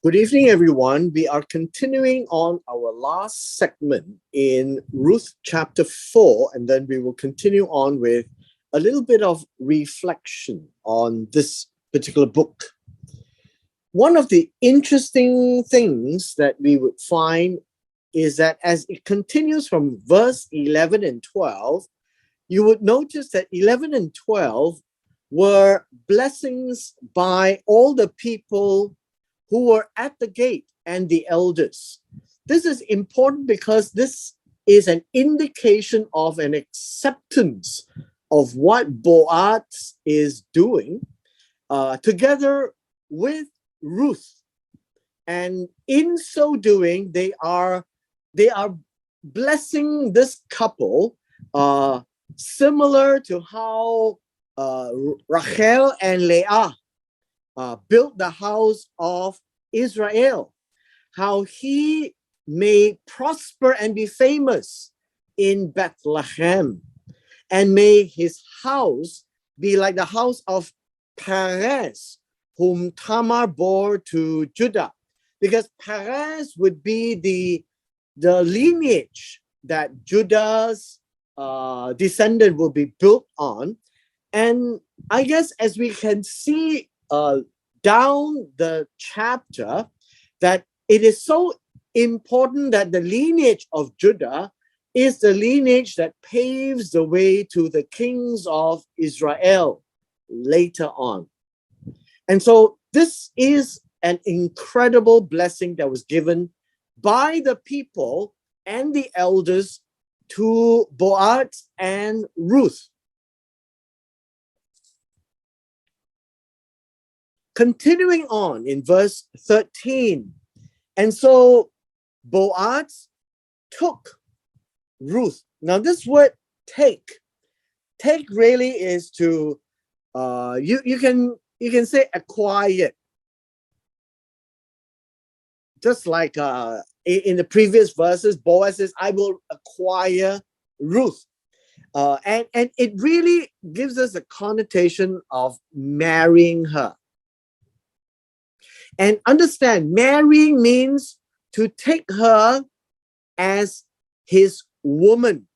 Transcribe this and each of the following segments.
Good evening, everyone. We are continuing on our last segment in Ruth chapter 4, and then we will continue on with a little bit of reflection on this particular book. One of the interesting things that we would find is that as it continues from verse 11 and 12, you would notice that 11 and 12 were blessings by all the people who were at the gate and the elders. This is important because this is an indication of an acceptance of what Boaz is doing together with Ruth. And in so doing, they are blessing this couple similar to how Rachel and Leah built the house of Israel, how he may prosper and be famous in Bethlehem, and may his house be like the house of Perez, whom Tamar bore to Judah, because Perez would be the lineage that Judah's descendant will be built on. And I guess as we can see down the chapter, that it is so important that the lineage of Judah is the lineage that paves the way to the kings of Israel later on. And so this is an incredible blessing that was given by the people and the elders to Boaz and Ruth. Continuing on in verse 13, and so Boaz took Ruth. Now this word take really is to you can say acquire, just like in the previous verses. Boaz says, I will acquire Ruth, and it really gives us a connotation of marrying her. And understand, marrying means to take her as his woman.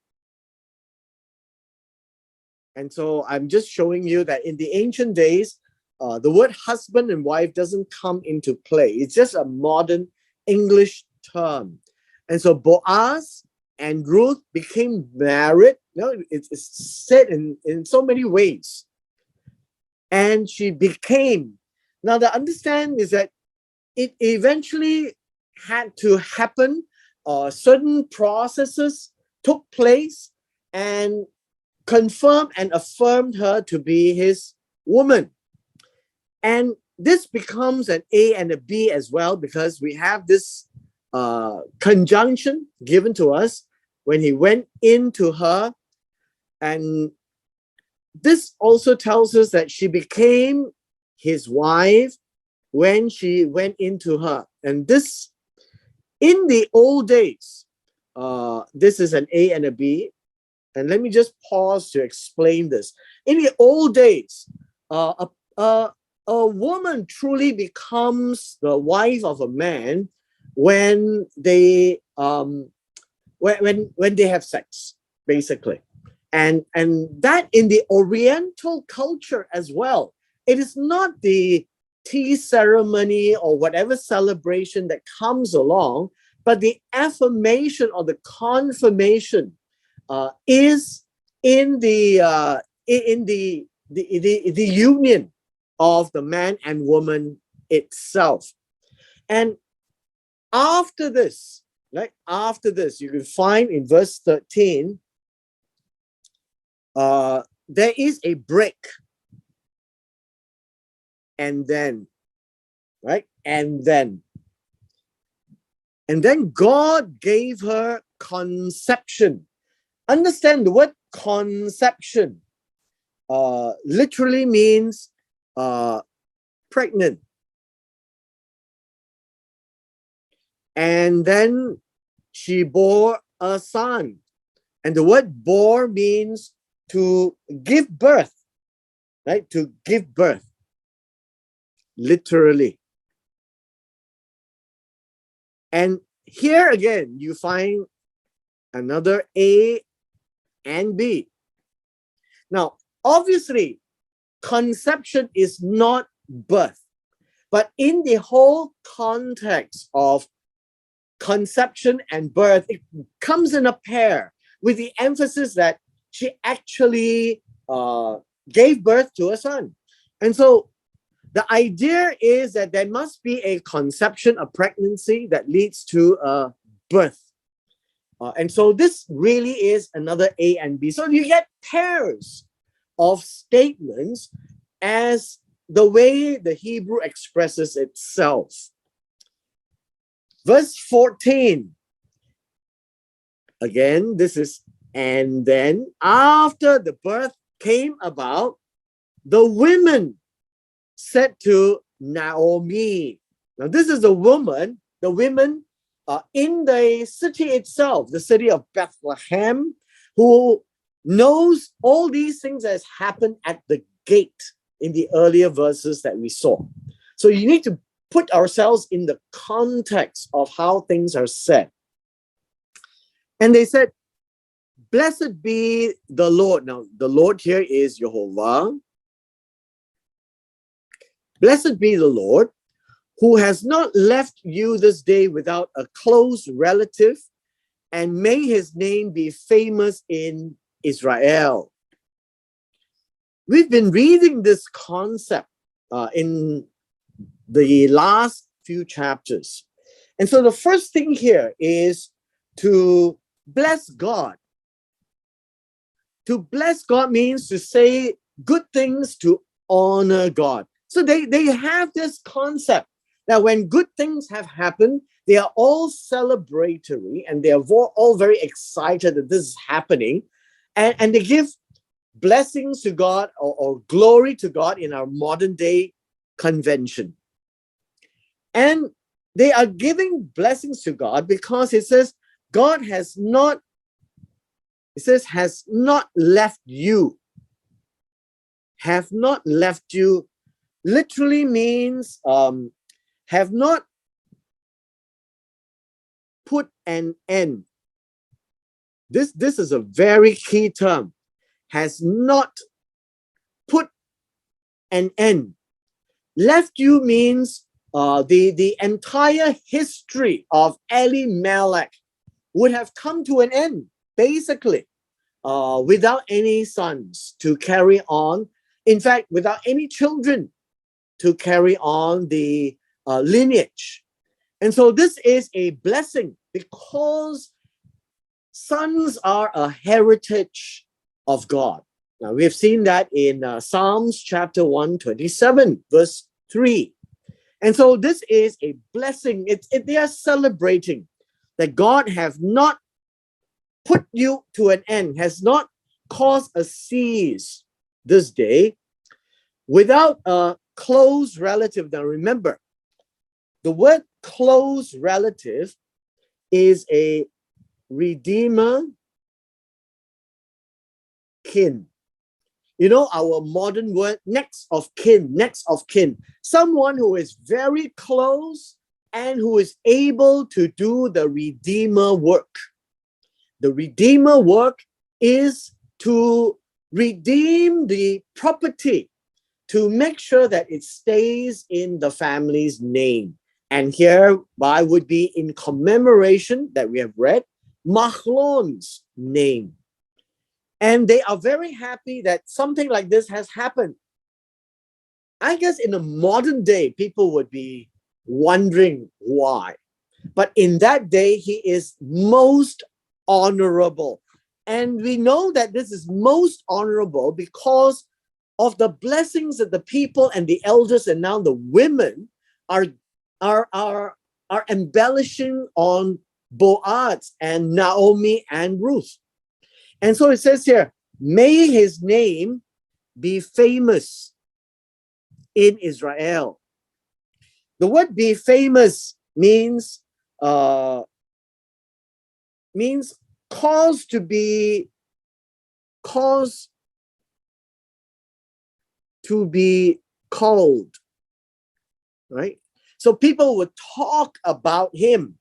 And so I'm just showing you that in the ancient days, the word husband and wife doesn't come into play. It's just a modern English term. And so Boaz and Ruth became married. It's said in so many ways. And she became. Now, the understanding is that it eventually had to happen. Certain processes took place and confirmed and affirmed her to be his woman. And this becomes an A and a B as well, because we have this conjunction given to us when he went into her. And this also tells us that she became his wife when she went into her. And this, in the old days, this is an A and a B. And let me just pause to explain this. In the old days, a woman truly becomes the wife of a man when they when they have sex, basically. And that in the Oriental culture as well. It is not the tea ceremony or whatever celebration that comes along, but the affirmation or the confirmation is in the union of the man and woman itself. And after this, you can find in verse 13, there is a break. And then God gave her conception. Understand the word conception literally means pregnant. And then she bore a son. And the word bore means to give birth, right? To give birth. Literally. And here again, you find another A and B. Now, obviously, conception is not birth, but in the whole context of conception and birth, it comes in a pair with the emphasis that she actually gave birth to a son. And so the idea is that there must be a conception, a pregnancy that leads to a birth. And so this really is another A and B. So you get pairs of statements as the way the Hebrew expresses itself. Verse 14. Again, this is, and then after the birth came about, the women said to Naomi. Now, this is the woman, the women in the city itself, the city of Bethlehem, who knows all these things that has happened at the gate in the earlier verses that we saw. So you need to put ourselves in the context of how things are said. And they said, "Blessed be the Lord." Now, the Lord here is Jehovah. "Blessed be the Lord, who has not left you this day without a close relative, and may his name be famous in Israel." We've been reading this concept in the last few chapters. And so the first thing here is to bless God. To bless God means to say good things, to honor God. So they have this concept that when good things have happened, they are all celebratory and they are all very excited that this is happening. And they give blessings to God or glory to God in our modern day convention. And they are giving blessings to God because it says, God has not, it says, has not left you. Have not left you literally means have not put an end. This is a very key term. Has not put an end. Left you means the entire history of Elimelech would have come to an end, basically, without any sons to carry on. In fact, without any children to carry on the lineage. And so this is a blessing because sons are a heritage of God. Now, we have seen that in Psalms chapter 127, verse 3. And so this is a blessing. They are celebrating that God have not put you to an end, has not caused a cease this day without a close relative. Now remember, the word close relative is a redeemer kin. You know, our modern word, next of kin, someone who is very close and who is able to do the redeemer work. The redeemer work is to redeem the property, to make sure that it stays in the family's name. And hereby would be in commemoration that we have read, Mahlon's name. And they are very happy that something like this has happened. I guess in a modern day, people would be wondering why. But in that day, he is most honorable. And we know that this is most honorable because of the blessings that the people and the elders and now the women are embellishing on Boaz and Naomi and Ruth. And so it says here, may his name be famous in Israel. The word be famous means cause to be called, right? So people would talk about him.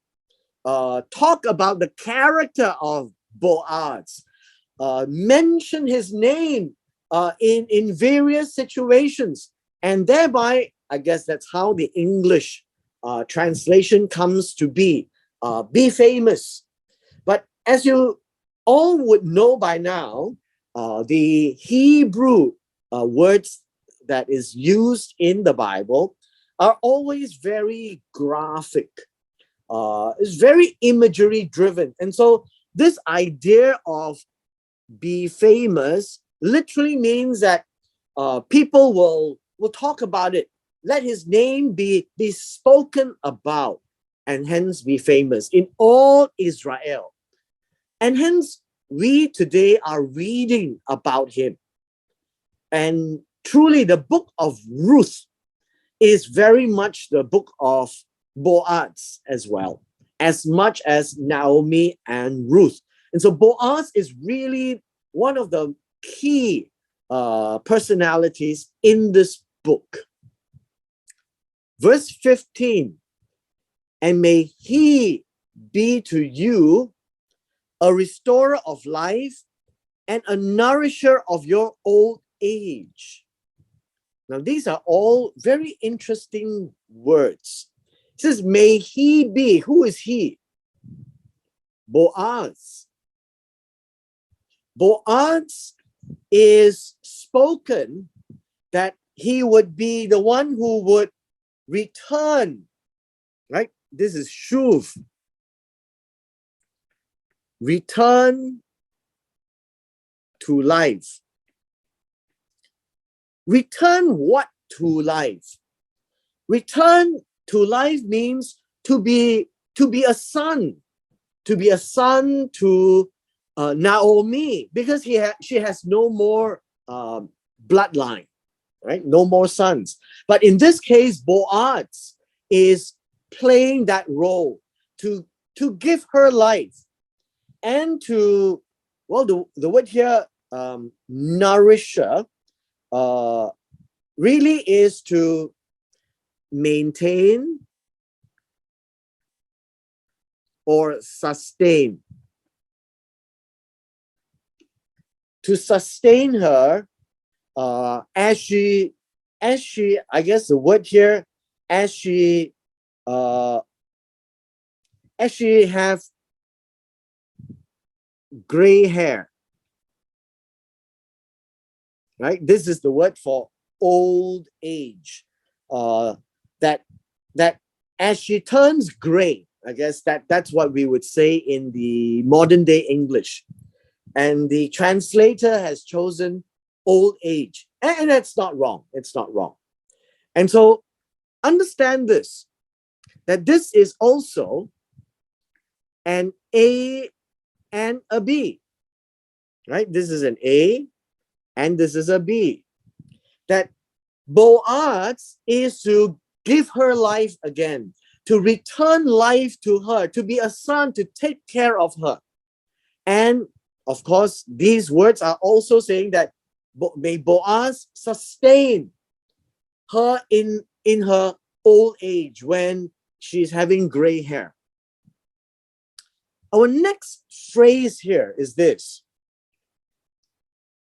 talk about the character of Boaz, mention his name in various situations. And thereby, I guess that's how the English translation comes to be famous. But as you all would know by now, the Hebrew words that is used in the Bible are always very graphic. It's very imagery driven. And so this idea of be famous literally means that people will talk about it. Let his name be spoken about and hence be famous in all Israel. And hence we today are reading about him. And truly the book of Ruth is very much the book of Boaz as well, as much as Naomi and Ruth. And so Boaz is really one of the key personalities in this book. Verse 15, and may he be to you a restorer of life and a nourisher of your old age. Now, these are all very interesting words. It says, may he be. Who is he? Boaz. Boaz is spoken that he would be the one who would return, right? This is shuv. Return to life. Return what to life? Return to life means to be a son, to Naomi, because she has no more bloodline, right? No more sons. But in this case, Boaz is playing that role to give her life and to, well, the word here, nourisher, really is to maintain or sustain. To sustain her as she, I guess the word here, as she have gray hair. Right? This is the word for old age. That as she turns gray, I guess that's what we would say in the modern day English. And the translator has chosen old age. And that's not wrong. It's not wrong. And so understand this, that this is also an A and a B. Right? This is an A and this is a B. That Boaz is to give her life again, to return life to her, to be a son, to take care of her. And of course, these words are also saying that may Boaz sustain her in her old age when she's having gray hair. Our next phrase here is this: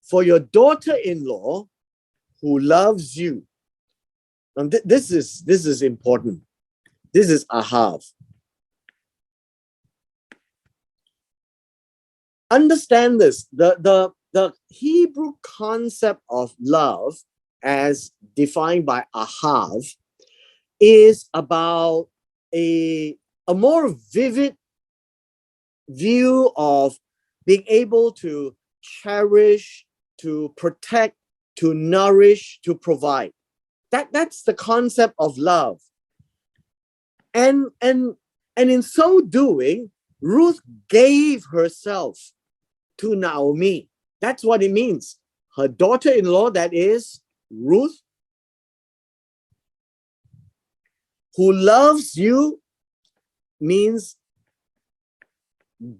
for your daughter-in-law who loves you. And this is important. This is Ahav. Understand this. The Hebrew concept of love, as defined by Ahav, is about a more vivid view of being able to cherish, to protect, to nourish, to provide. That's the concept of love. And in so doing, Ruth gave herself to Naomi. That's what it means. Her daughter-in-law, that is Ruth, who loves you, means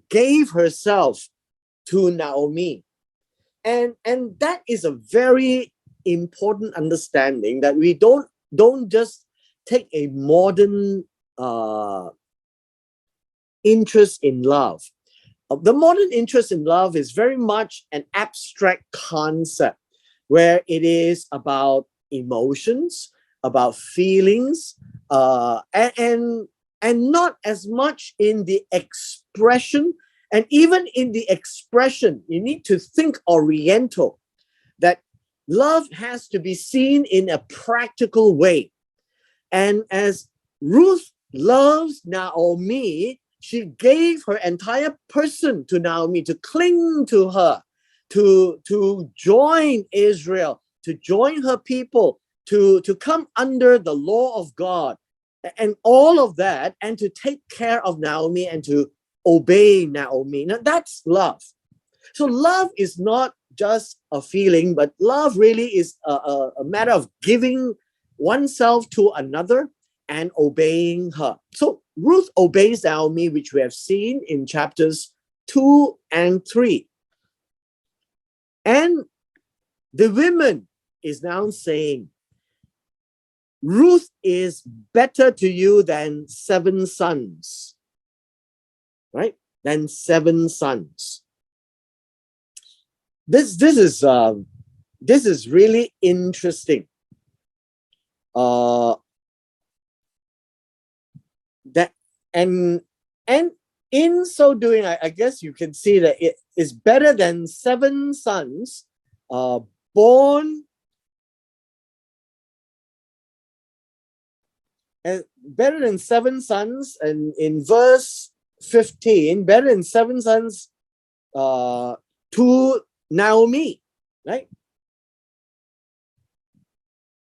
gave herself to Naomi. And that is a very important understanding, that we don't just take a modern interest in love. The modern interest in love is very much an abstract concept where it is about emotions, about feelings, and not as much in the expression. And even in the expression, you need to think oriental, that love has to be seen in a practical way. And as Ruth loves Naomi, she gave her entire person to Naomi to cling to her, to join Israel, to join her people, to come under the law of God, and all of that, and to take care of Naomi and to obey Naomi. Now that's love. So love is not just a feeling, but love really is a matter of giving oneself to another and obeying her. So Ruth obeys Naomi, which we have seen in chapters 2 and 3. And the women is now saying, Ruth is better to you than 7 sons, right? Than 7 sons. This is really interesting. That and in so doing, I guess you can see that it is better than 7 sons born, and better than 7 sons, and in verse 15, better than 7 sons to Naomi, right?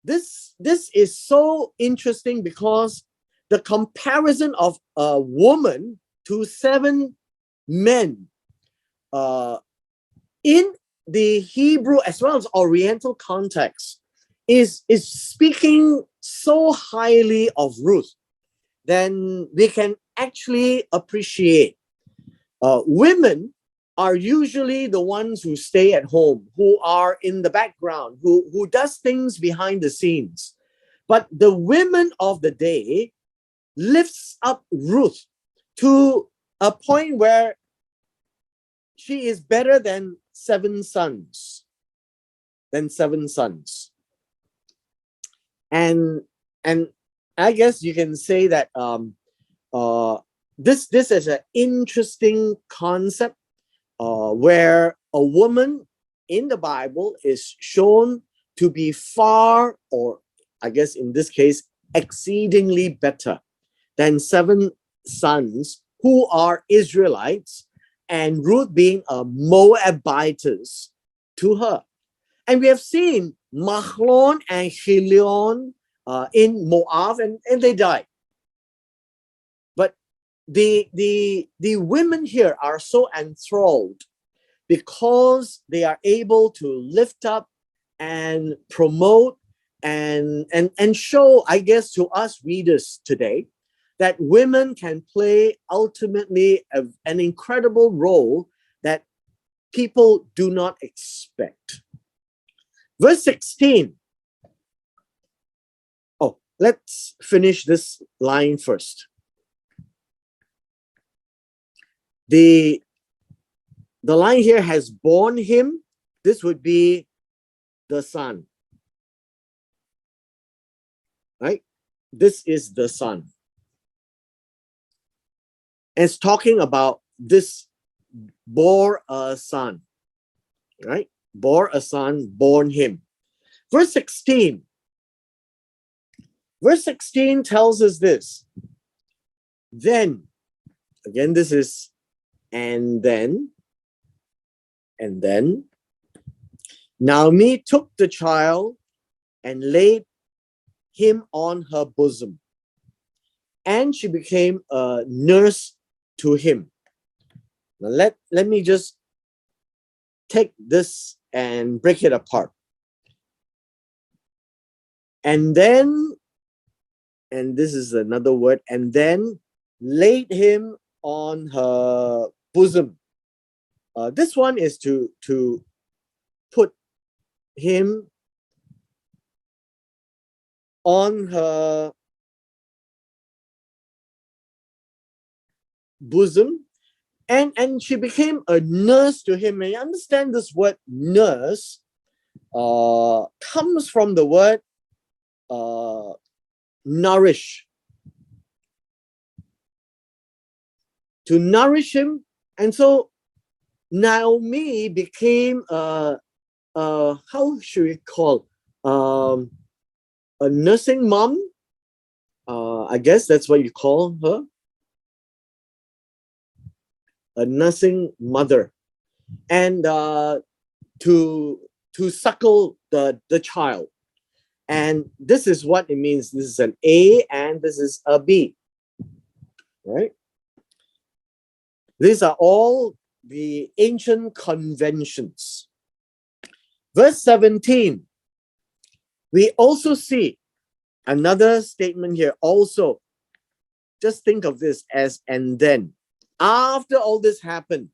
This is so interesting because the comparison of a woman to 7 men in the Hebrew as well as Oriental context is speaking so highly of Ruth, then we can actually appreciate women are usually the ones who stay at home, who are in the background, who does things behind the scenes. But the women of the day lifts up Ruth to a point where she is better than 7 sons. And I guess you can say that this is an interesting concept where a woman in the Bible is shown to be far, or I guess in this case, exceedingly better than 7 sons who are Israelites, and Ruth being a Moabitess to her. And we have seen Mahlon and Chilion in Moab, and they died. But the women here are so enthralled because they are able to lift up and promote and show, I guess, to us readers today, that women can play ultimately an incredible role that people do not expect. Verse 16. Oh, let's finish this line first. The line here has borne him. This would be the son. Right? This is the son. And it's talking about this bore a son. Right? Bore a son, born him. Verse 16. Verse 16 tells us this. Then, again, this is and then Naomi took the child and laid him on her bosom, and she became a nurse to him. Now let me just take this and break it apart. And then, and this is another word, and then laid him on her bosom. This one is to put him on her bosom, and she became a nurse to him. And you understand this word nurse comes from the word nourish. To nourish him. And so Naomi became how should we call a nursing mom? I guess that's what you call her. A nursing mother. And to suckle the child. And this is what it means. This is an A and this is a B. Right? These are all the ancient conventions. Verse 17, we also see another statement here. Also, just think of this as and then. After all this happened,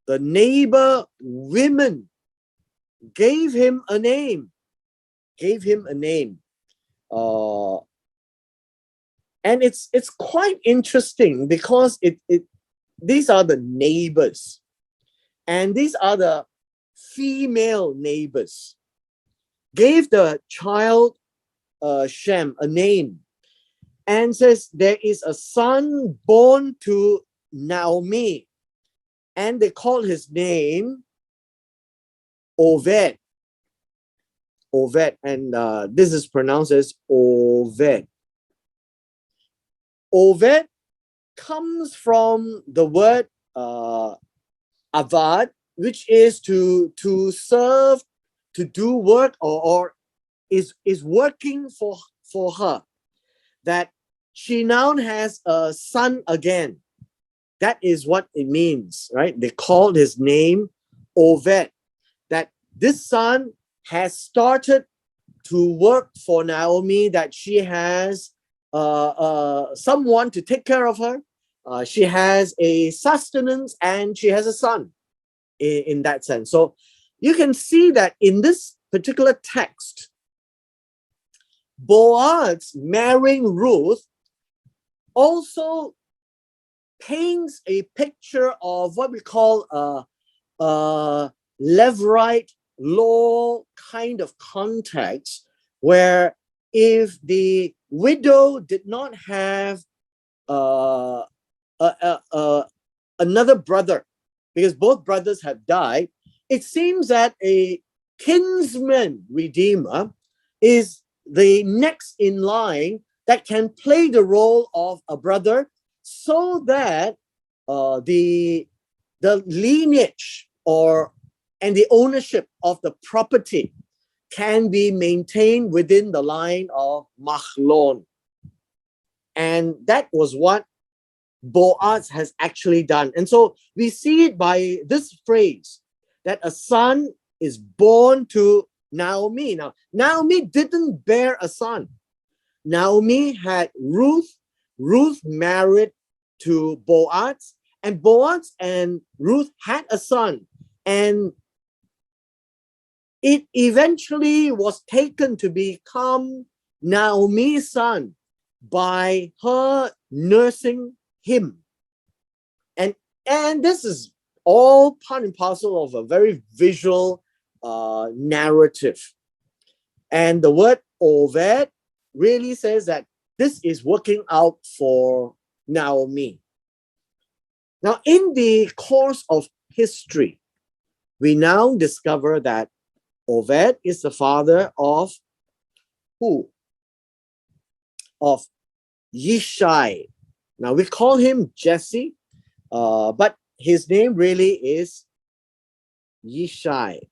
the neighbor women gave him a name. Gave him a name. And it's quite interesting because these are the neighbors. And these are the female neighbors. Gave the child Shem a name. And says, there is a son born to Naomi. And they call his name Oved. Oved. And this is pronounced as Oved. Oved comes from the word avad, which is to serve, to do work, or is working for her. That she now has a son again. That is what it means, right? They called his name Oved. That this son has started to work for Naomi, that she has someone to take care of her. She has a sustenance and she has a son in that sense. So you can see that in this particular text, Boaz marrying Ruth also paints a picture of what we call a Levirate law kind of context, where if the widow did not have another brother, because both brothers have died, it seems that a kinsman redeemer is the next in line that can play the role of a brother, so that the lineage and the ownership of the property can be maintained within the line of Mahlon. And that was what Boaz has actually done. And so we see it by this phrase, that a son is born to Naomi. Now, Naomi didn't bear a son. Naomi had Ruth. Ruth married to Boaz, and Boaz and Ruth had a son. And it eventually was taken to become Naomi's son by her nursing him. And this is all part and parcel of a very visual narrative. And the word Oved really says that this is working out for Naomi. Now, in the course of history, we now discover that Oved is the father of who? Of Yishai. Now, we call him Jesse, but his name really is Yishai,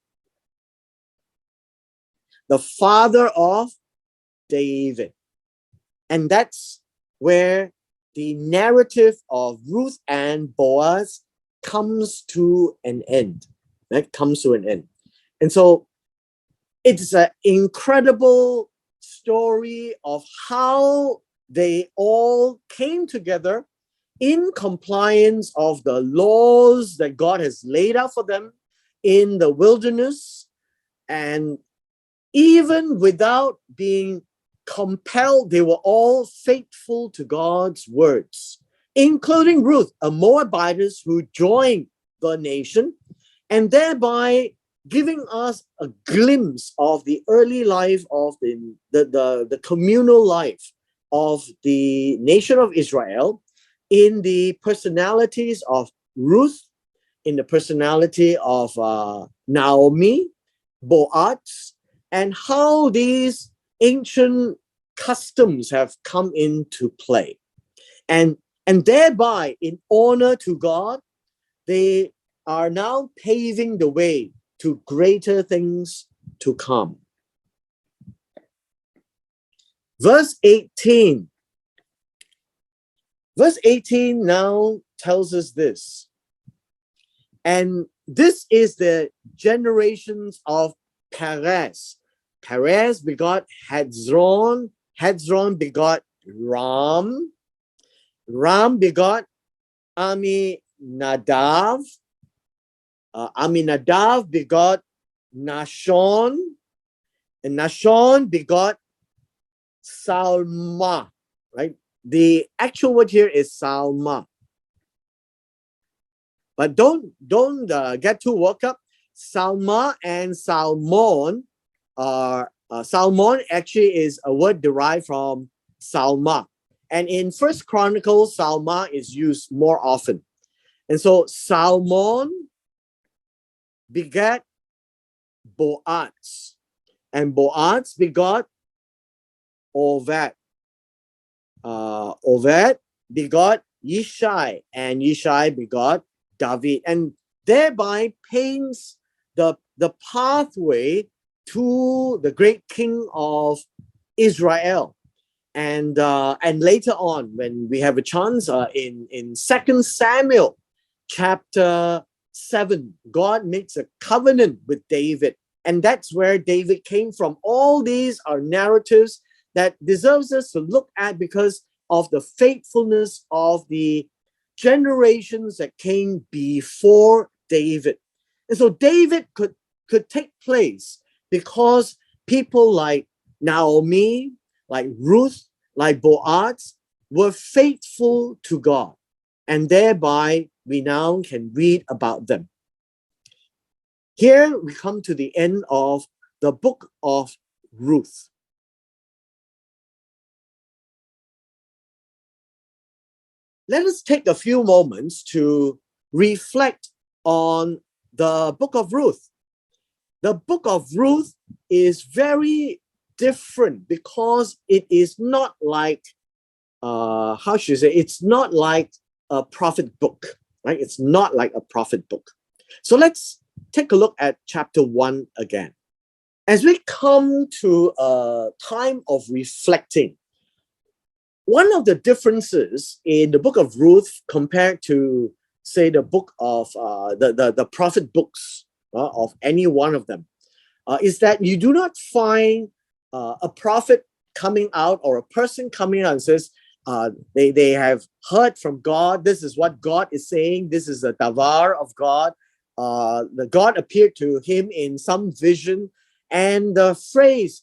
the father of David. And that's where the narrative of Ruth and Boaz comes to an end. That comes to an end. And so it's an incredible story of how they all came together in compliance of the laws that God has laid out for them in the wilderness. And even without being compelled, they were all faithful to God's words. including Ruth, a Moabitess who joined the nation, and thereby giving us a glimpse of the early life of the communal life of the nation of Israel in the personalities of Ruth, in the personality of Naomi, Boaz, and how these ancient customs have come into play. And thereby, in honor to God, they are now paving the way to greater things to come. Verse 18. Verse 18 now tells us this. And this is the generations of Perez. Perez begot Hezron. Hezron begot Ram. Ram begot Aminadav. Aminadav begot Nashon. And Nashon begot Salma. Right? The actual word here is Salma. But don't get too worked up. Salma and Salmon are Salmon actually is a word derived from Salma, and in First Chronicles, Salma is used more often. And so Salmon begat Boaz, and Boaz begot Oved. Oved begot Yishai, and Yishai begot David, and thereby paints the pathway to the great king of Israel. And later on, when we have a chance in 2 Samuel chapter 7, God makes a covenant with David, and that's where David came from. All these are narratives that deserves us to look at because of the faithfulness of the generations that came before David. And so David could take place because people like Naomi, like Ruth, like Boaz were faithful to God. And thereby we now can read about them. Here we come to the end of the book of Ruth. Let us take a few moments to reflect on the book of Ruth. The book of Ruth is very different because it is not like, it's not like a prophet book, right? It's not like a prophet book. So let's take a look at chapter 1 again. As we come to a time of reflecting, one of the differences in the book of Ruth compared to, say, the book of the prophet books of any one of them is that you do not find a prophet coming out or a person coming out and says they have heard from God. This is what God is saying. This is the davar of God. The God appeared to him in some vision, and the phrase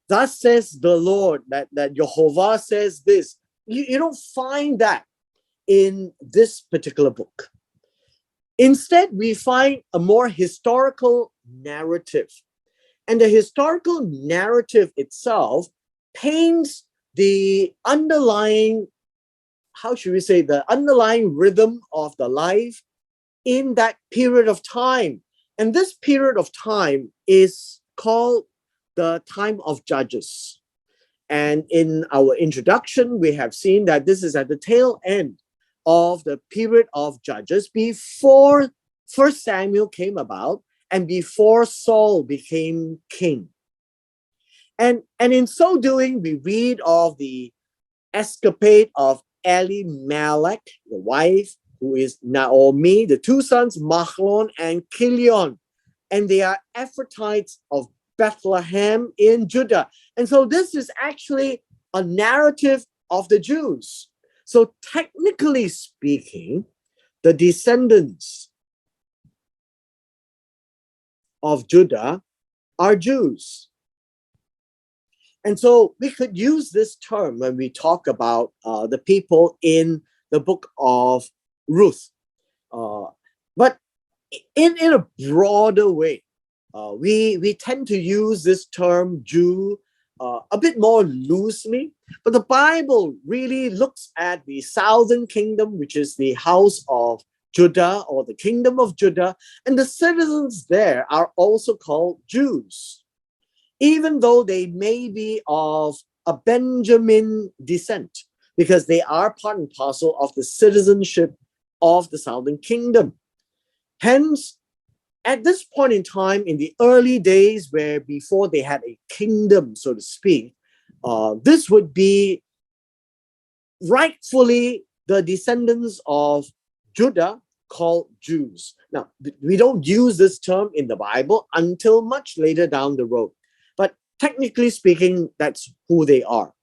thus says the Lord, that Jehovah says this. You don't find that in this particular book. Instead, we find a more historical narrative. And the historical narrative itself paints the underlying, the underlying rhythm of the life in that period of time. And this period of time is called the time of Judges. And in our introduction, we have seen that this is at the tail end of the period of Judges before 1 Samuel came about and before Saul became king. And in so doing, we read of the escapade of Elimelech, the wife, who is Naomi, the two sons, Mahlon and Kilion. And they are Ephrathites of Bethlehem in Judah. And so this is actually a narrative of the Jews. So technically speaking, the descendants of Judah are Jews. And so we could use this term when we talk about the people in the book of Ruth. But in a broader way, we tend to use this term Jew a bit more loosely, but the Bible really looks at the southern kingdom, which is the house of Judah or the kingdom of Judah, and the citizens there are also called Jews, even though they may be of a Benjamin descent, because they are part and parcel of the citizenship of the southern kingdom. Hence, at this point in time, in the early days where before they had a kingdom, so to speak, this would be rightfully the descendants of Judah called Jews. Now, we don't use this term in the Bible until much later down the road. But technically speaking, that's who they are.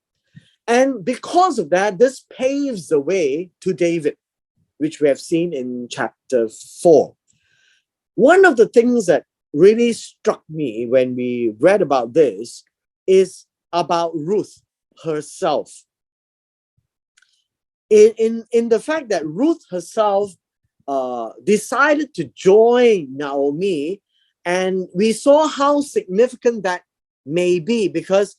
And because of that, this paves the way to David, which we have seen in chapter 4. One of the things that really struck me when we read about this is about Ruth herself. In the fact that Ruth herself decided to join Naomi, and we saw how significant that may be, because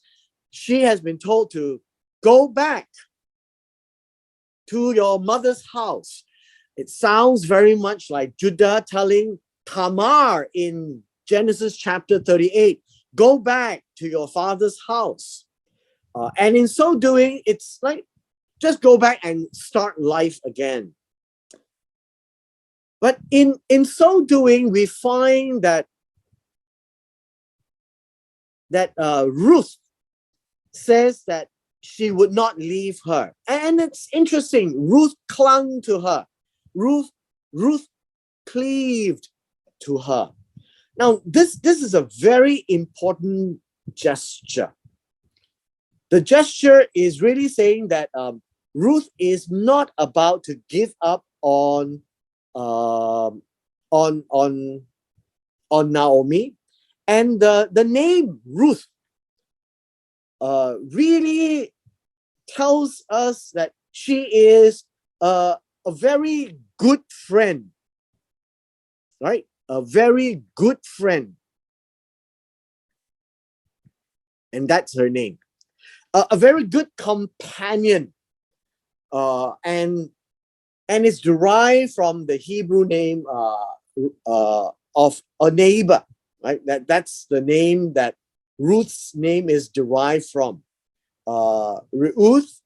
she has been told to go back to your mother's house. It sounds very much like Judah telling Tamar in Genesis chapter 38, go back to your father's house. And in so doing, it's like, just go back and start life again. But in so doing, we find that Ruth says that she would not leave her. And it's interesting, Ruth clung to her. Ruth cleaved to her. Now, this is a very important gesture. The gesture is really saying that Ruth is not about to give up on Naomi, and the name Ruth really tells us that she is a very good friend, right? A very good friend, and that's her name. A very good companion, and it's derived from the Hebrew name of a neighbor, right? That's the name that Ruth's name is derived from, Ruth,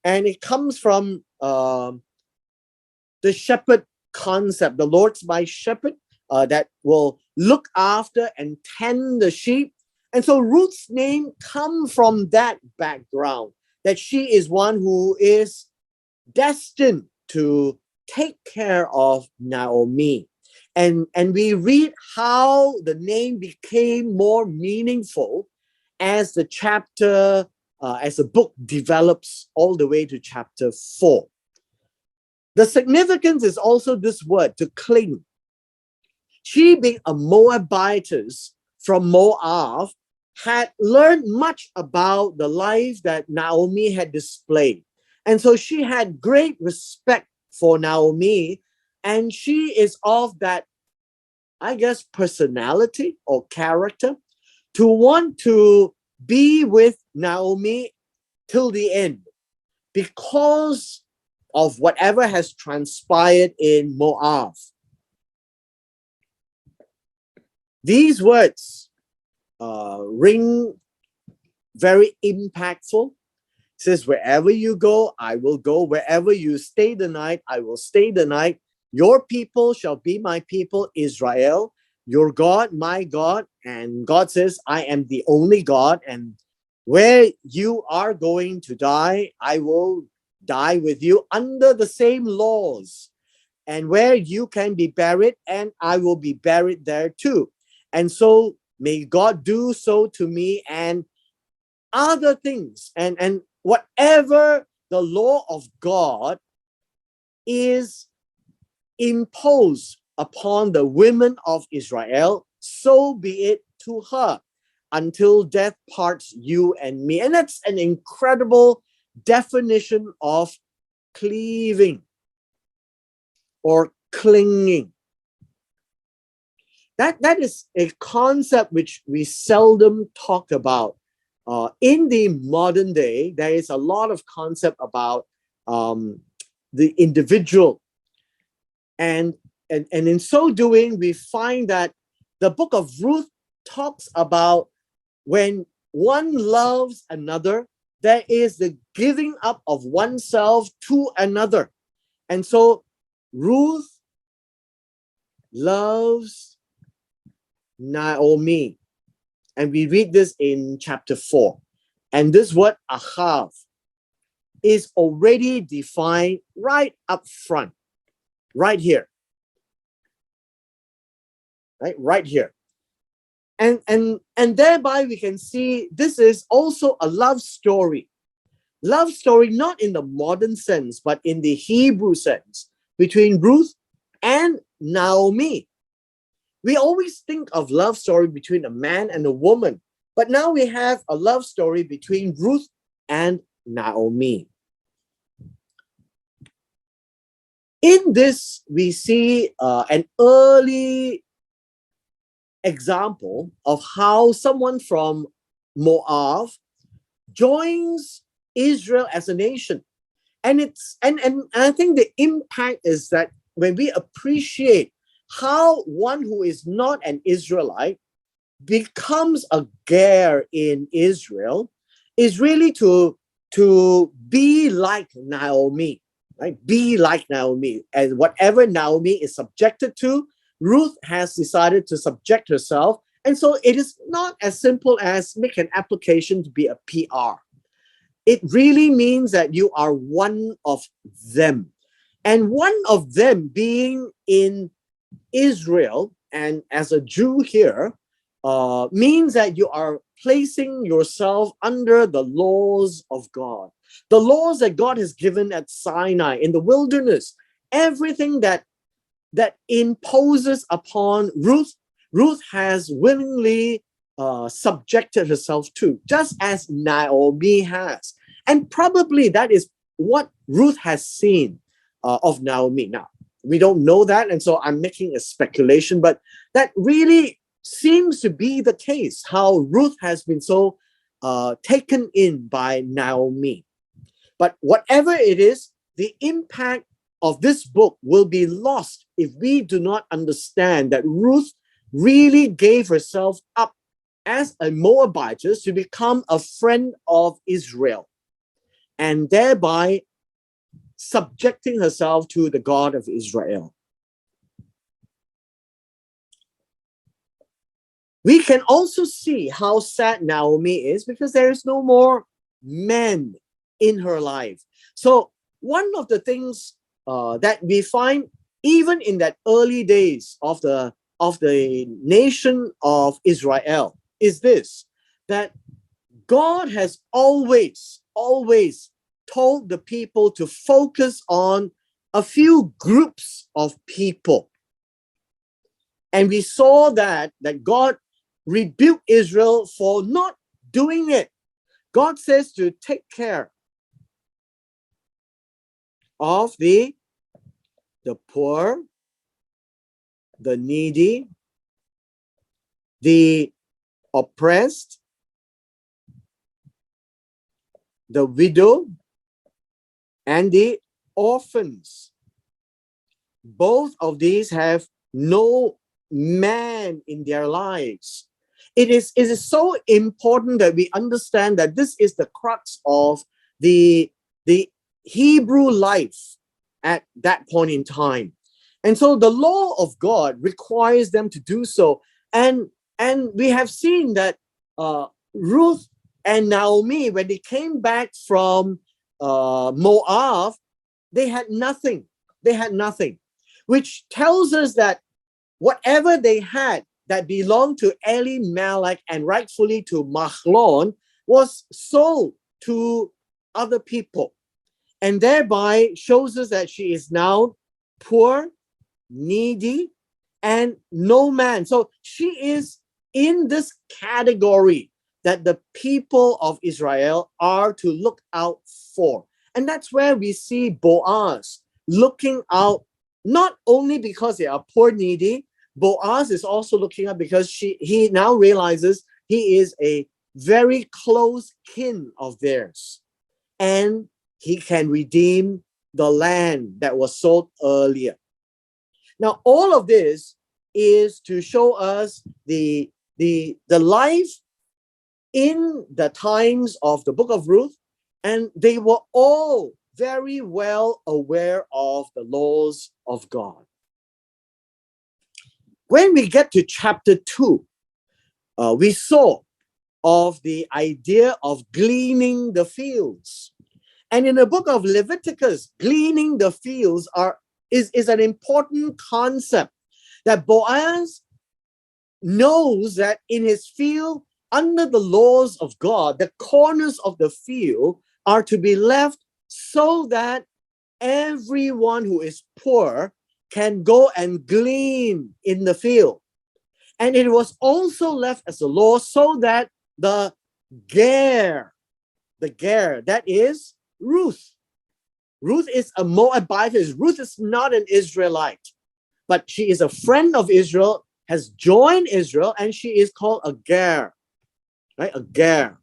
and it comes from the shepherd concept. The Lord's my shepherd, that will look after and tend the sheep. And so Ruth's name comes from that background, that she is one who is destined to take care of Naomi. And we read how the name became more meaningful as the chapter, as the book develops all the way to chapter 4. The significance is also this word, to cling. She, being a Moabitess from Moab, had learned much about the life that Naomi had displayed. And so she had great respect for Naomi, and she is of that, I guess, personality or character to want to be with Naomi till the end, because of whatever has transpired in Moab. These words ring very impactful. It says, wherever you go, I will go. Wherever you stay the night, I will stay the night. Your people shall be my people, Israel. Your God, my God. And God says, I am the only God. And where you are going to die, I will die with you under the same laws. And where you can be buried, and I will be buried there too. And so may God do so to me and other things. And whatever the law of God is imposed upon the women of Israel, so be it to her, until death parts you and me. And that's an incredible definition of cleaving or clinging. That is a concept which we seldom talk about. In the modern day, there is a lot of concept about the individual. And in so doing, we find that the book of Ruth talks about when one loves another, there is the giving up of oneself to another. And so Ruth loves Naomi. And we read this in chapter 4. And this word ahav is already defined right up front, right here. Right here. And thereby we can see this is also a love story. Love story not in the modern sense, but in the Hebrew sense, between Ruth and Naomi. We always think of love story between a man and a woman, but now we have a love story between Ruth and Naomi. In this, we see an early example of how someone from Moab joins Israel as a nation. And I think the impact is that when we appreciate how one who is not an Israelite becomes a ger in Israel, is really to be like Naomi, right? Be like Naomi. And whatever Naomi is subjected to, Ruth has decided to subject herself. And so it is not as simple as make an application to be a PR. It really means that you are one of them. And one of them being in Israel, and as a Jew here, means that you are placing yourself under the laws of God. The laws that God has given at Sinai in the wilderness. Everything that imposes upon Ruth, Ruth has willingly subjected herself to, just as Naomi has. And probably that is what Ruth has seen of Naomi. Now, we don't know that, and so I'm making a speculation, but that really seems to be the case, how Ruth has been so taken in by Naomi. But whatever it is, the impact of this book will be lost if we do not understand that Ruth really gave herself up as a Moabitess to become a friend of Israel, and thereby subjecting herself to the God of Israel. We can also see how sad Naomi is because there is no more men in her life. So one of the things that we find even in that early days of the nation of Israel is this, that God has always told the people to focus on a few groups of people. And we saw that God rebuked Israel for not doing it. God says to take care of the poor, the needy, the oppressed, the widow, and the orphans. Both of these have no man in their lives. It is so important that we understand that this is the crux of the Hebrew life at that point in time. And so the law of God requires them to do so. And we have seen that Ruth and Naomi, when they came back from Moab, they had nothing. They had nothing, which tells us that whatever they had that belonged to Elimelech and rightfully to Mahlon was sold to other people, and thereby shows us that she is now poor, needy, and no man. So she is in this category that the people of Israel are to look out for. And that's where we see Boaz looking out, not only because they are poor, needy. Boaz is also looking out because he now realizes he is a very close kin of theirs, and he can redeem the land that was sold earlier. Now, all of this is to show us the life in the times of the book of Ruth, and they were all very well aware of the laws of God. When we get to chapter 2, we saw of the idea of gleaning the fields. And in the book of Leviticus, gleaning the fields is an important concept, that Boaz knows that in his field, under the laws of God, the corners of the field are to be left so that everyone who is poor can go and glean in the field. And it was also left as a law so that the ger, that is Ruth. Ruth is a Moabitess. Ruth is not an Israelite, but she is a friend of Israel, has joined Israel, and she is called a ger, right? A ger.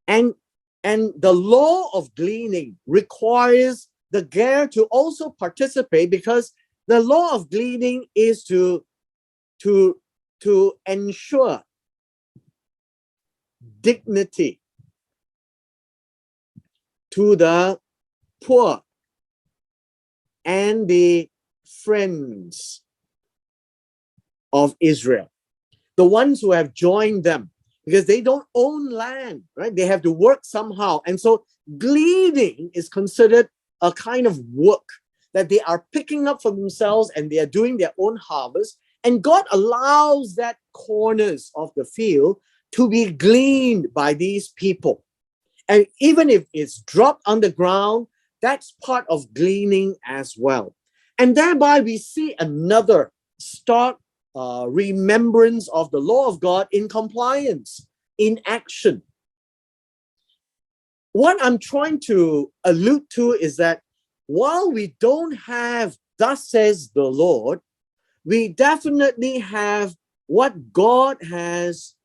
And the law of gleaning requires the ger to also participate, because the law of gleaning is to ensure dignity to the poor and the friends of Israel, the ones who have joined them, because they don't own land, right? They have to work somehow. And so gleaning is considered a kind of work that they are picking up for themselves, and they are doing their own harvest. And God allows that corners of the field to be gleaned by these people. And even if it's dropped on the ground, that's part of gleaning as well. And thereby we see another stark remembrance of the law of God in compliance, in action. What I'm trying to allude to is that while we don't have "thus says the Lord," we definitely have what God has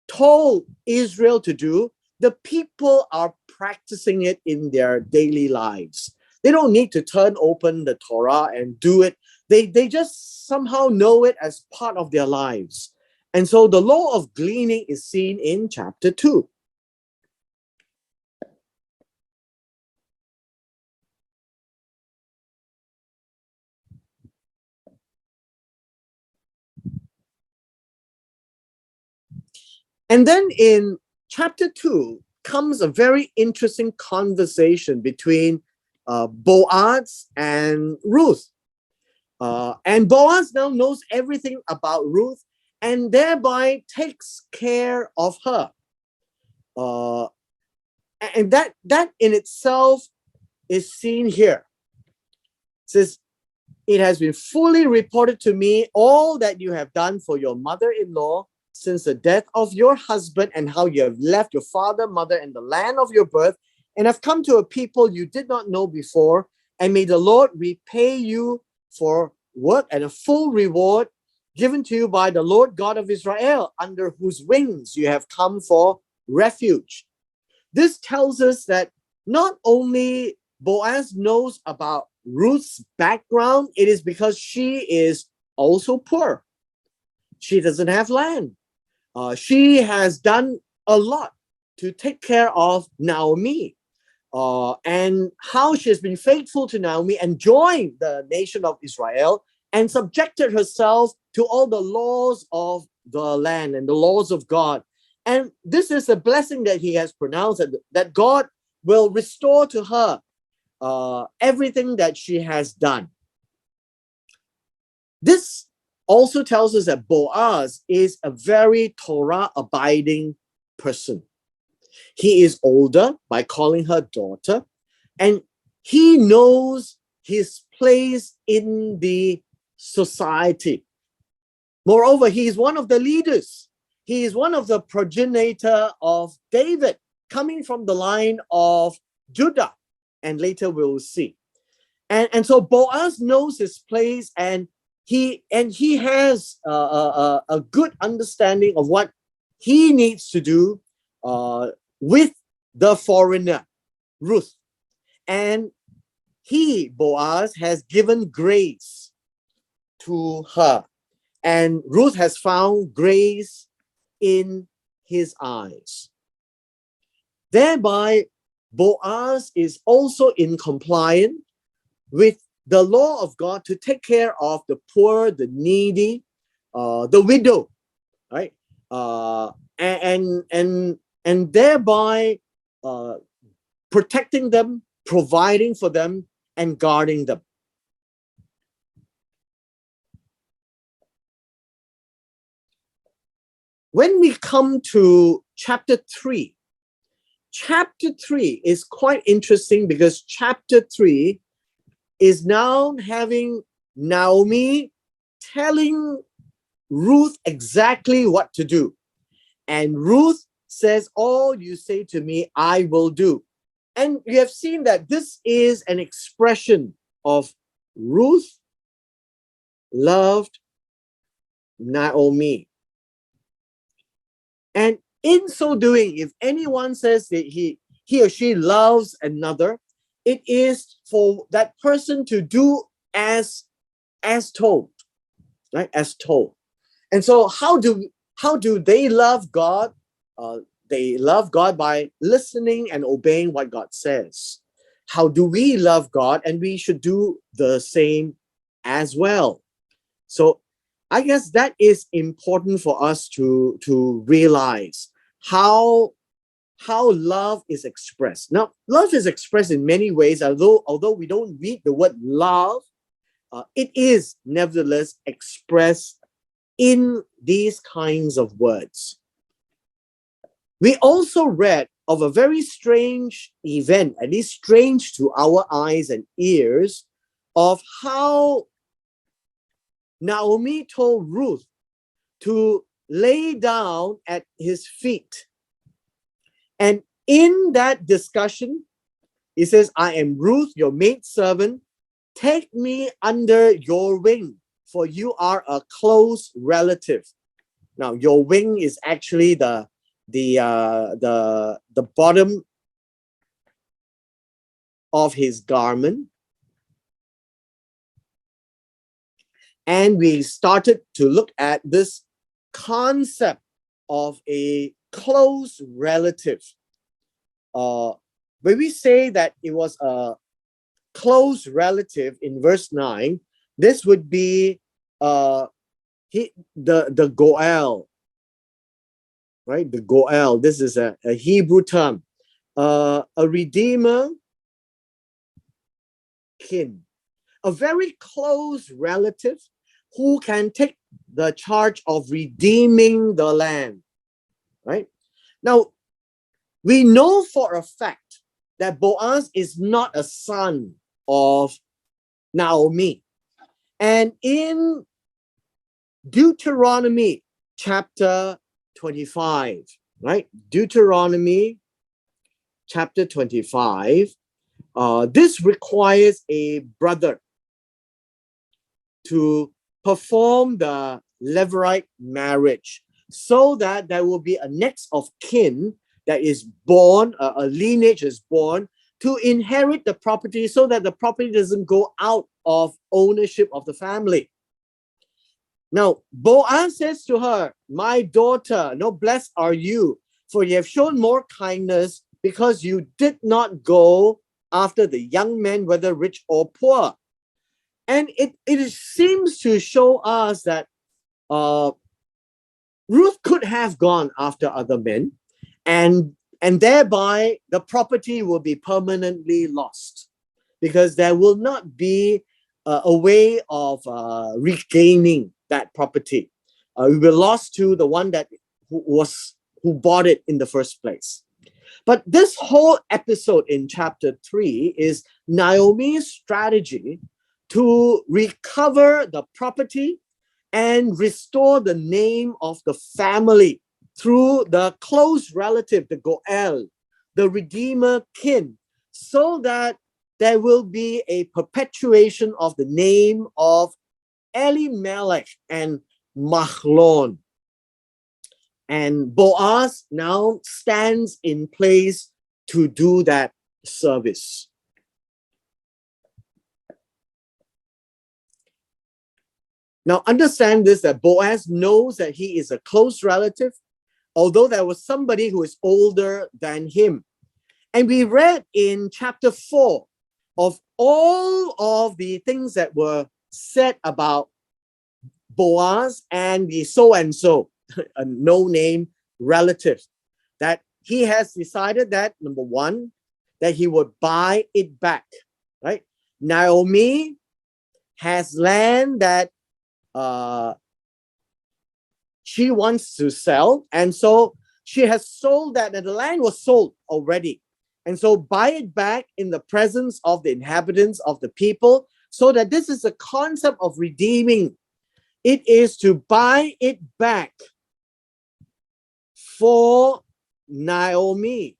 told Israel to do. The people are practicing it in their daily lives. They don't need to turn open the Torah and do it. They just somehow know it as part of their lives. And so the law of gleaning is seen in chapter 2. And then in chapter 2 comes a very interesting conversation between Boaz and Ruth. And Boaz now knows everything about Ruth, and thereby takes care of her. And that in itself is seen here. It says, "It has been fully reported to me all that you have done for your mother-in-law since the death of your husband, and how you have left your father, mother, and the land of your birth, and have come to a people you did not know before. And may the Lord repay you for work and a full reward given to you by the Lord God of Israel, under whose wings you have come for refuge." This tells us that not only Boaz knows about Ruth's background, it is because she is also poor. She doesn't have land. She has done a lot to take care of Naomi, and how she has been faithful to Naomi and joined the nation of Israel and subjected herself to all the laws of the land and the laws of God. And this is a blessing that he has pronounced, that God will restore to her everything that she has done. This also tells us that Boaz is a very Torah-abiding person. He is older by calling her daughter, and he knows his place in the society. Moreover, he is one of the leaders. He is one of the progenitor of David, coming from the line of Judah, and later we'll see. And so Boaz knows his place, and he has a good understanding of what he needs to do with the foreigner, Ruth. And Boaz, has given grace to her. And Ruth has found grace in his eyes. Thereby, Boaz is also in compliance with the law of God to take care of the poor, the needy, the widow, right? And thereby protecting them, providing for them, and guarding them. When we come to chapter 3 is quite interesting, because chapter 3 is now having Naomi telling Ruth exactly what to do. And Ruth says, all you say to me, I will do. And you have seen that this is an expression of Ruth loved Naomi. And in so doing, if anyone says that he or she loves another, it is for that person to do as told, right? As told. And so how do they love God? They love God by listening and obeying what God says. How do we love God? And we should do the same as well. So I guess that is important for us to realize how love is expressed. Now, love is expressed in many ways, although we don't read the word love, it is nevertheless expressed in these kinds of words. We also read of a very strange event, at least strange to our eyes and ears, of how Naomi told Ruth to lay down at his feet. And in that discussion, he says, I am Ruth, your maidservant. Take me under your wing, for you are a close relative. Now, your wing is actually the bottom of his garment. And we started to look at this concept of a close relative. When we say that it was a close relative in verse 9, this would be the Goel, right? The Goel. This is a Hebrew term. A redeemer, kin. A very close relative who can take the charge of redeeming the land, right? Now, we know for a fact that Boaz is not a son of Naomi. And in Deuteronomy chapter 25, right? Deuteronomy chapter 25, this requires a brother to perform the Levirate marriage, so that there will be a next of kin that is born, a lineage is born to inherit the property, so that the property doesn't go out of ownership of the family. Now, Boaz says to her, my daughter, no, blessed are you, for you have shown more kindness, because you did not go after the young men, whether rich or poor. And it seems to show us that Ruth could have gone after other men, and thereby the property will be permanently lost, because there will not be a way of regaining that property. We were lost to the one who bought it in the first place. But this whole episode in chapter 3 is Naomi's strategy to recover the property and restore the name of the family through the close relative, the Goel, the Redeemer kin, so that there will be a perpetuation of the name of Elimelech and Mahlon. And Boaz now stands in place to do that service. Now understand this, that Boaz knows that he is a close relative, although there was somebody who is older than him. And we read in chapter 4 of all of the things that were said about Boaz and the so-and-so, a no-name relative, that he has decided that, number one, that he would buy it back, right? Naomi has land that she wants to sell, and so she has sold that, and the land was sold already. And so buy it back in the presence of the inhabitants of the people, so that this is a concept of redeeming. It is to buy it back for Naomi,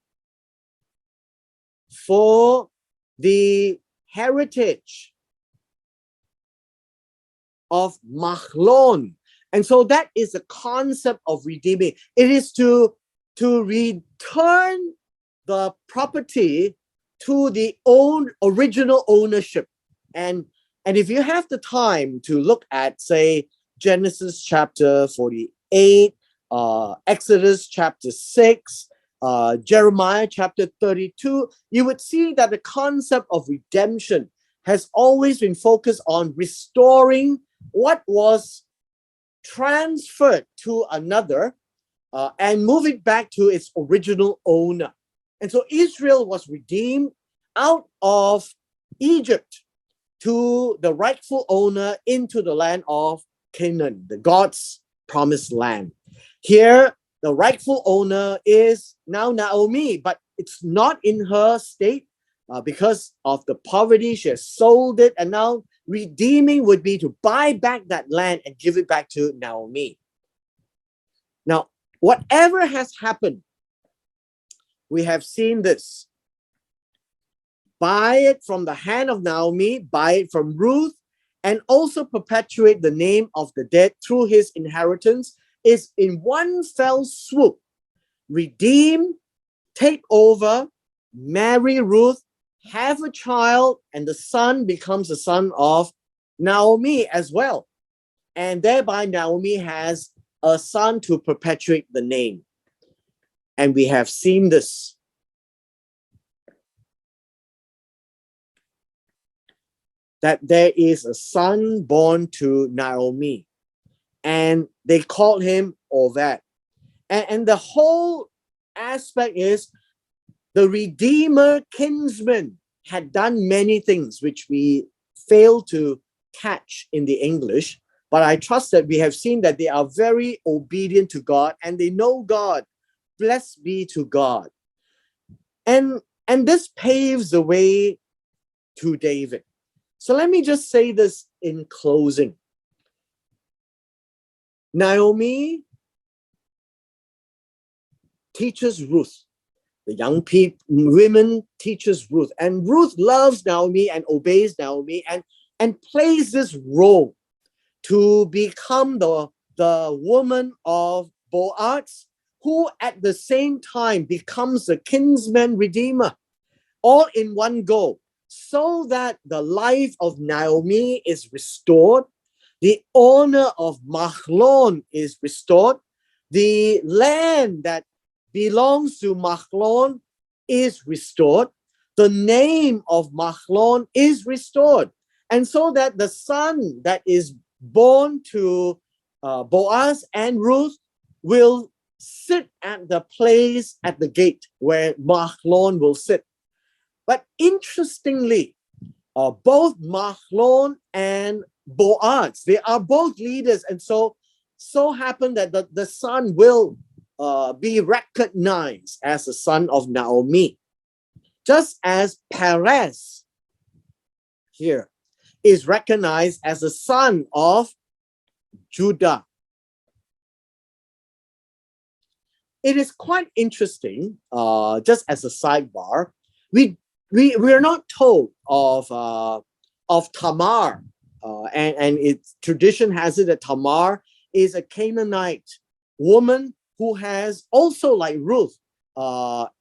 for the heritage of Mahlon. And so that is the concept of redeeming. It is to return the property to the original ownership. And if you have the time to look at, say, Genesis chapter 48, Exodus chapter 6, Jeremiah chapter 32, you would see that the concept of redemption has always been focused on restoring what was transferred to another and move it back to its original owner. And so Israel was redeemed out of Egypt to the rightful owner into the land of Canaan, the God's promised land. Here, the rightful owner is now Naomi, but it's not in her state because of the poverty. She has sold it, and now redeeming would be to buy back that land and give it back to Naomi. Now, whatever has happened, we have seen this. Buy it from the hand of Naomi, buy it from Ruth, and also perpetuate the name of the dead through his inheritance, is in one fell swoop. Redeem, take over, marry Ruth, have a child, and the son becomes the son of Naomi as well. And thereby Naomi has a son to perpetuate the name. And we have seen this. That there is a son born to Naomi. And they called him Obed. And the whole aspect is the Redeemer kinsman had done many things which we fail to catch in the English. But I trust that we have seen that they are very obedient to God and they know God. Blessed be to God. And this paves the way to David. So let me just say this in closing. Naomi teaches Ruth. The young women teaches Ruth. And Ruth loves Naomi and obeys Naomi and plays this role to become the woman of Boaz, who at the same time becomes the kinsman redeemer, all in one go, so that the life of Naomi is restored, the honor of Mahlon is restored, the land that belongs to Mahlon is restored, the name of Mahlon is restored, and so that the son that is born to Boaz and Ruth will sit at the place at the gate where Mahlon will sit. But interestingly, both Mahlon and Boaz, they are both leaders, and so happen that the son will be recognized as the son of Naomi, just as Perez here is recognized as the son of Judah. it is quite interesting, just as a sidebar, we're not told of Tamar, and its tradition has it that Tamar is a Canaanite woman who has also, like Ruth,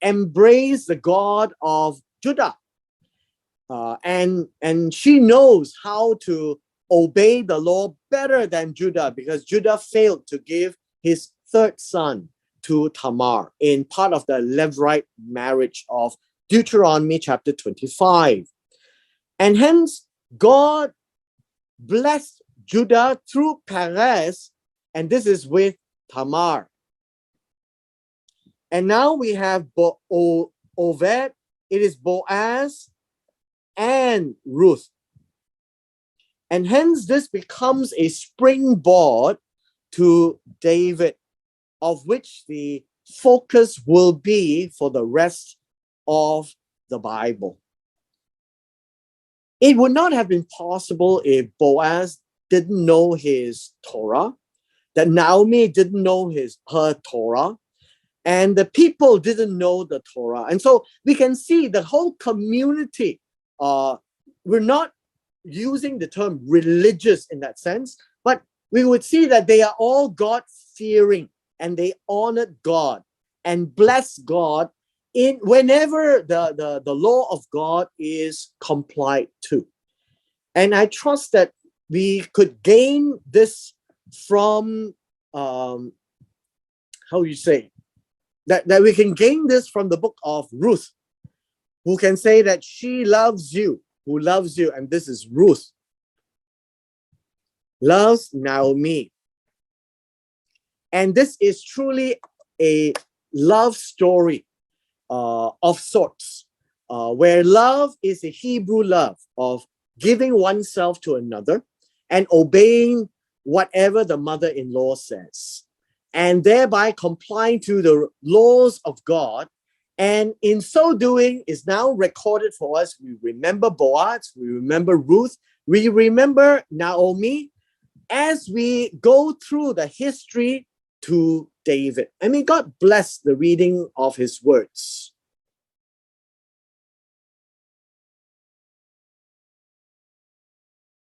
embraced the God of Judah, and she knows how to obey the law better than Judah, because Judah failed to give his third son to Tamar in part of the Levirate marriage of Deuteronomy chapter 25. And hence, God blessed Judah through Perez, and this is with Tamar. And now we have Oved, it is Boaz and Ruth. And hence this becomes a springboard to David, of which the focus will be for the rest of the Bible. It would not have been possible if Boaz didn't know his Torah, that Naomi didn't know her Torah, and the people didn't know the Torah. And so we can see the whole community, we're not using the term religious in that sense, but we would see that they are all God-fearing, and they honored God and blessed God in whenever the law of God is complied to. And I trust that we could gain this from, that we can gain this from the book of Ruth, who can say that she loves you, who loves you, and this is Ruth, loves Naomi. And this is truly a love story of sorts, where love is a Hebrew love of giving oneself to another and obeying whatever the mother-in-law says, and thereby complying to the laws of God. And in so doing is now recorded for us. We remember Boaz, we remember Ruth, we remember Naomi as we go through the history to David. And may God bless the reading of his words.